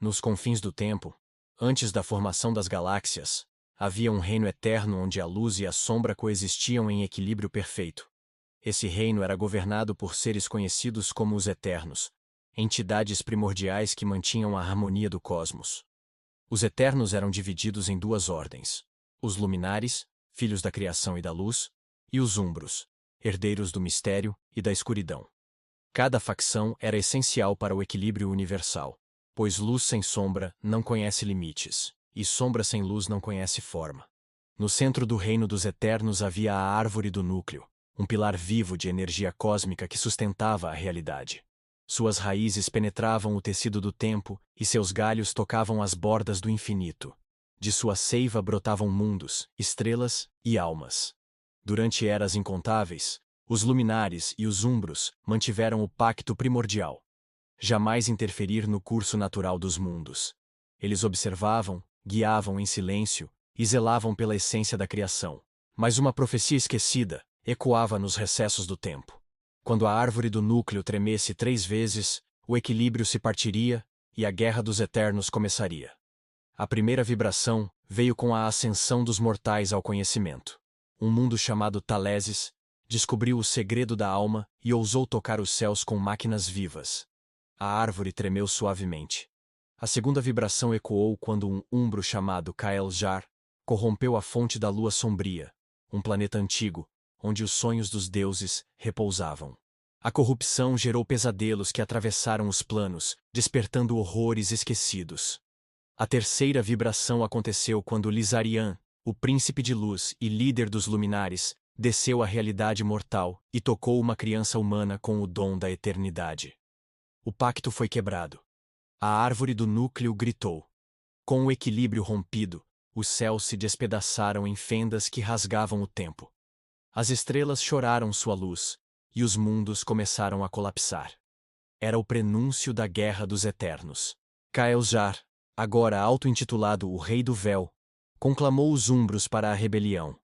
Nos confins do tempo, antes da formação das galáxias, havia um reino eterno onde a luz e a sombra coexistiam em equilíbrio perfeito. Esse reino era governado por seres conhecidos como os Eternos, entidades primordiais que mantinham a harmonia do cosmos. Os Eternos eram divididos em duas ordens: os Luminares, filhos da criação e da luz, e os Umbros, herdeiros do mistério e da escuridão. Cada facção era essencial para o equilíbrio universal, pois luz sem sombra não conhece limites, e sombra sem luz não conhece forma. No centro do reino dos Eternos havia a Árvore do Núcleo, um pilar vivo de energia cósmica que sustentava a realidade. Suas raízes penetravam o tecido do tempo e seus galhos tocavam as bordas do infinito. De sua seiva brotavam mundos, estrelas e almas. Durante eras incontáveis, os Luminares e os Umbros mantiveram o pacto primordial: jamais interferir no curso natural dos mundos. Eles observavam, guiavam em silêncio e zelavam pela essência da criação. Mas uma profecia esquecida ecoava nos recessos do tempo. Quando a Árvore do Núcleo tremesse 3 vezes, o equilíbrio se partiria e a Guerra dos Eternos começaria. A primeira vibração veio com a ascensão dos mortais ao conhecimento. Um mundo chamado Taleses descobriu o segredo da alma e ousou tocar os céus com máquinas vivas. A árvore tremeu suavemente. A segunda vibração ecoou quando um umbro chamado Kael-Jar corrompeu a fonte da lua sombria, um planeta antigo, onde os sonhos dos deuses repousavam. A corrupção gerou pesadelos que atravessaram os planos, despertando horrores esquecidos. A terceira vibração aconteceu quando Lizarian, o príncipe de luz e líder dos Luminares, desceu à realidade mortal e tocou uma criança humana com o dom da eternidade. O pacto foi quebrado. A Árvore do Núcleo gritou. Com o equilíbrio rompido, os céus se despedaçaram em fendas que rasgavam o tempo. As estrelas choraram sua luz, e os mundos começaram a colapsar. Era o prenúncio da Guerra dos Eternos. Kael-Jar, agora auto-intitulado o Rei do Véu, conclamou os Umbros para a rebelião.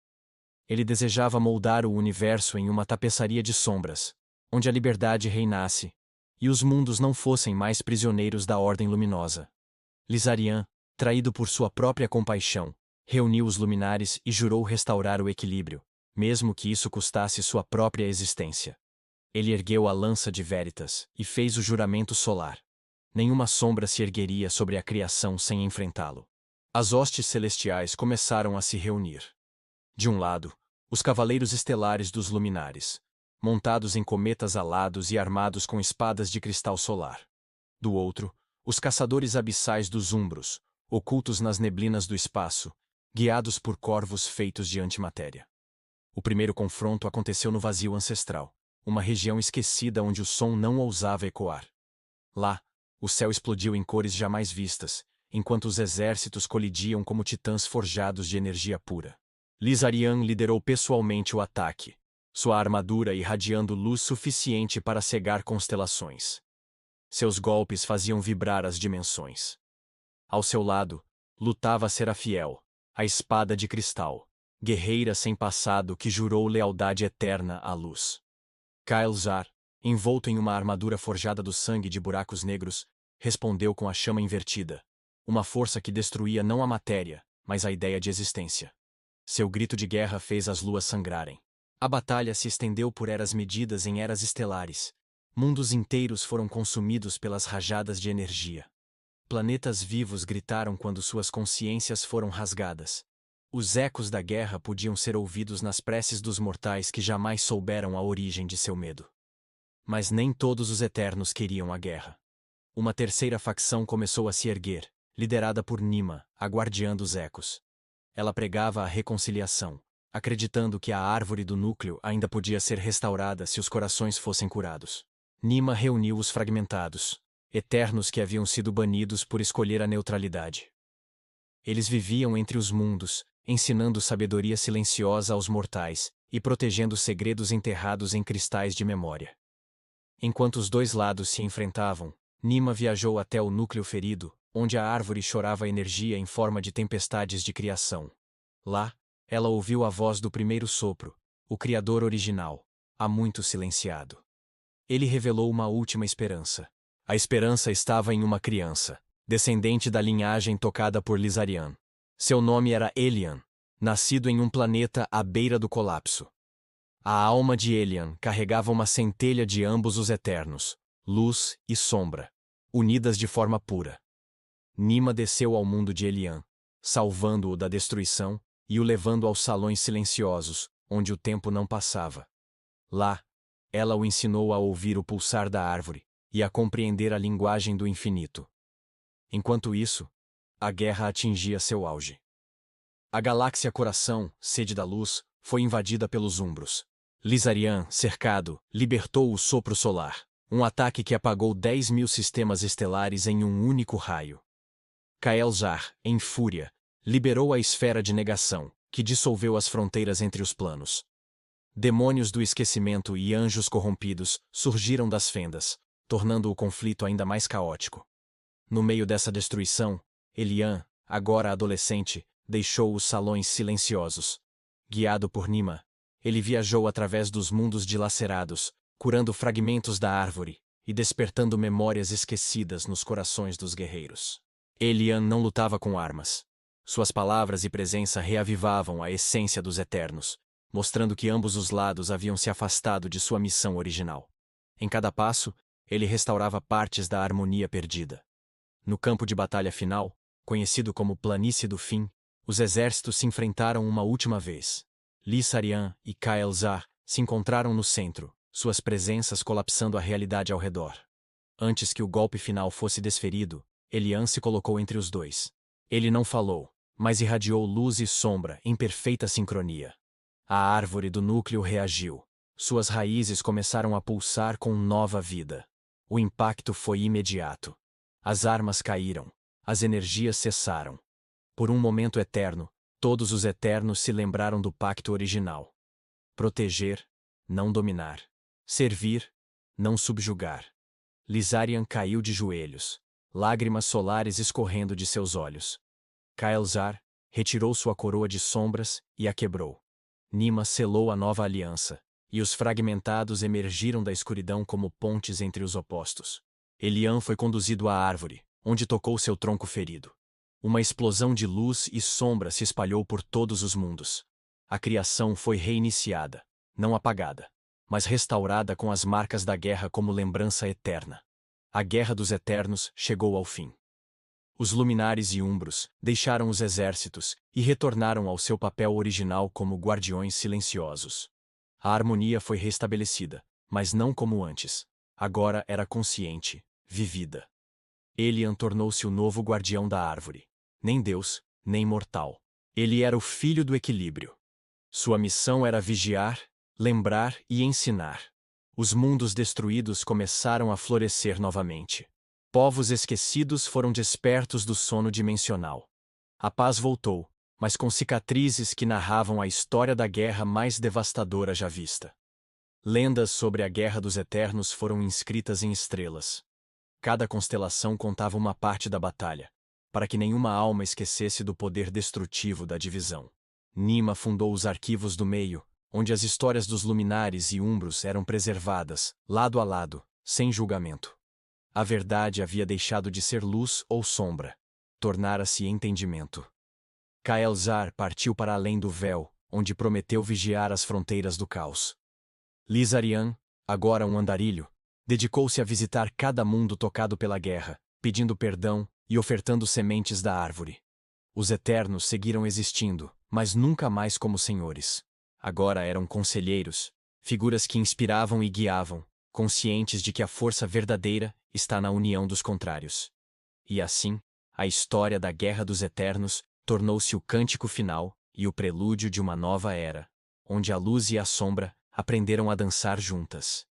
Ele desejava moldar o universo em uma tapeçaria de sombras, onde a liberdade reinasse, e os mundos não fossem mais prisioneiros da Ordem Luminosa. Lizarian, traído por sua própria compaixão, reuniu os Luminares e jurou restaurar o equilíbrio, mesmo que isso custasse sua própria existência. Ele ergueu a lança de Veritas e fez o juramento solar. Nenhuma sombra se ergueria sobre a criação sem enfrentá-lo. As hostes celestiais começaram a se reunir. De um lado, os cavaleiros estelares dos Luminares, montados em cometas alados e armados com espadas de cristal solar. Do outro, os caçadores abissais dos Umbros, ocultos nas neblinas do espaço, guiados por corvos feitos de antimatéria. O primeiro confronto aconteceu no vazio ancestral, uma região esquecida onde o som não ousava ecoar. Lá, o céu explodiu em cores jamais vistas, enquanto os exércitos colidiam como titãs forjados de energia pura. Lizarian liderou pessoalmente o ataque, sua armadura irradiando luz suficiente para cegar constelações. Seus golpes faziam vibrar as dimensões. Ao seu lado, lutava Serafiel, a espada de cristal, guerreira sem passado que jurou lealdade eterna à luz. Kael-Jar, envolto em uma armadura forjada do sangue de buracos negros, respondeu com a chama invertida, uma força que destruía não a matéria, mas a ideia de existência. Seu grito de guerra fez as luas sangrarem. A batalha se estendeu por eras medidas em eras estelares. Mundos inteiros foram consumidos pelas rajadas de energia. Planetas vivos gritaram quando suas consciências foram rasgadas. Os ecos da guerra podiam ser ouvidos nas preces dos mortais que jamais souberam a origem de seu medo. Mas nem todos os Eternos queriam a guerra. Uma terceira facção começou a se erguer, liderada por Nima, a guardiã dos ecos. Ela pregava a reconciliação, acreditando que a Árvore do Núcleo ainda podia ser restaurada se os corações fossem curados. Nima reuniu os fragmentados, Eternos que haviam sido banidos por escolher a neutralidade. Eles viviam entre os mundos, ensinando sabedoria silenciosa aos mortais e protegendo segredos enterrados em cristais de memória. Enquanto os dois lados se enfrentavam, Nima viajou até o núcleo ferido, onde a árvore chorava energia em forma de tempestades de criação. Lá, ela ouviu a voz do primeiro sopro, o Criador original, há muito silenciado. Ele revelou uma última esperança. A esperança estava em uma criança, descendente da linhagem tocada por Lizarian. Seu nome era Elian, nascido em um planeta à beira do colapso. A alma de Elian carregava uma centelha de ambos os Eternos, luz e sombra, unidas de forma pura. Nima desceu ao mundo de Elian, salvando-o da destruição e o levando aos salões silenciosos, onde o tempo não passava. Lá, ela o ensinou a ouvir o pulsar da árvore e a compreender a linguagem do infinito. Enquanto isso, a guerra atingia seu auge. A galáxia Coração, sede da luz, foi invadida pelos Umbros. Lizarian, cercado, libertou o sopro solar, um ataque que apagou 10.000 sistemas estelares em um único raio. Kael'Zar, em fúria, liberou a esfera de negação, que dissolveu as fronteiras entre os planos. Demônios do esquecimento e anjos corrompidos surgiram das fendas, tornando o conflito ainda mais caótico. No meio dessa destruição, Elian, agora adolescente, deixou os salões silenciosos. Guiado por Nima, ele viajou através dos mundos dilacerados, curando fragmentos da árvore e despertando memórias esquecidas nos corações dos guerreiros. Elian não lutava com armas. Suas palavras e presença reavivavam a essência dos Eternos, mostrando que ambos os lados haviam se afastado de sua missão original. Em cada passo, ele restaurava partes da harmonia perdida. No campo de batalha final, conhecido como Planície do Fim, os exércitos se enfrentaram uma última vez. Lizarian e Kael'Zar se encontraram no centro, suas presenças colapsando a realidade ao redor. Antes que o golpe final fosse desferido, Elian se colocou entre os dois. Ele não falou, mas irradiou luz e sombra em perfeita sincronia. A árvore do núcleo reagiu. Suas raízes começaram a pulsar com nova vida. O impacto foi imediato. As armas caíram. As energias cessaram. Por um momento eterno, todos os Eternos se lembraram do pacto original. Proteger, não dominar. Servir, não subjugar. Lizarian caiu de joelhos, lágrimas solares escorrendo de seus olhos. Kael'Zar retirou sua coroa de sombras e a quebrou. Nima selou a nova aliança, e os fragmentados emergiram da escuridão como pontes entre os opostos. Elian foi conduzido à árvore, onde tocou seu tronco ferido. Uma explosão de luz e sombra se espalhou por todos os mundos. A criação foi reiniciada, não apagada, mas restaurada com as marcas da guerra como lembrança eterna. A Guerra dos Eternos chegou ao fim. Os Luminares e Umbros deixaram os exércitos e retornaram ao seu papel original como guardiões silenciosos. A harmonia foi restabelecida, mas não como antes. Agora era consciente, vivida. Elian tornou-se o novo guardião da árvore. Nem Deus, nem mortal. Ele era o filho do equilíbrio. Sua missão era vigiar, lembrar e ensinar. Os mundos destruídos começaram a florescer novamente. Povos esquecidos foram despertos do sono dimensional. A paz voltou, mas com cicatrizes que narravam a história da guerra mais devastadora já vista. Lendas sobre a Guerra dos Eternos foram inscritas em estrelas. Cada constelação contava uma parte da batalha, para que nenhuma alma esquecesse do poder destrutivo da divisão. Nima fundou os Arquivos do Meio, onde as histórias dos Luminares e Umbros eram preservadas, lado a lado, sem julgamento. A verdade havia deixado de ser luz ou sombra. Tornara-se entendimento. Kael'Zar partiu para além do véu, onde prometeu vigiar as fronteiras do caos. Lizarian, agora um andarilho, dedicou-se a visitar cada mundo tocado pela guerra, pedindo perdão e ofertando sementes da árvore. Os Eternos seguiram existindo, mas nunca mais como senhores. Agora eram conselheiros, figuras que inspiravam e guiavam, conscientes de que a força verdadeira está na união dos contrários. E assim, a história da Guerra dos Eternos tornou-se o cântico final e o prelúdio de uma nova era, onde a luz e a sombra aprenderam a dançar juntas.